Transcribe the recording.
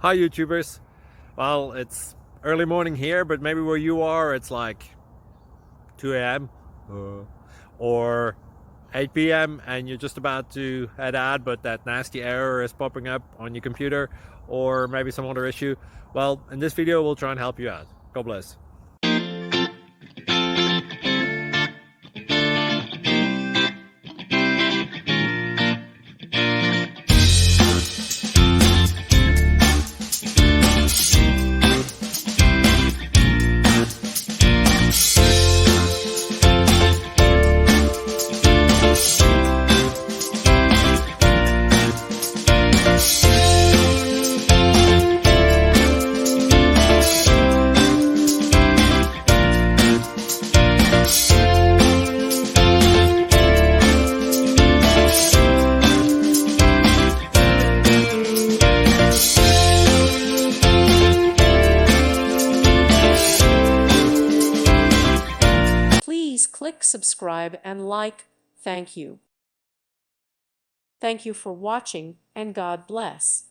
Hi YouTubers. Well, it's early morning here, but maybe where you are it's like 2 a.m. Or 8 p.m. and you're just about to head out, but that nasty error is popping up on your computer, or maybe some other issue. Well, in this video we'll try and help you out. God bless. Please click subscribe and like. Thank you. Thank you for watching, and God bless.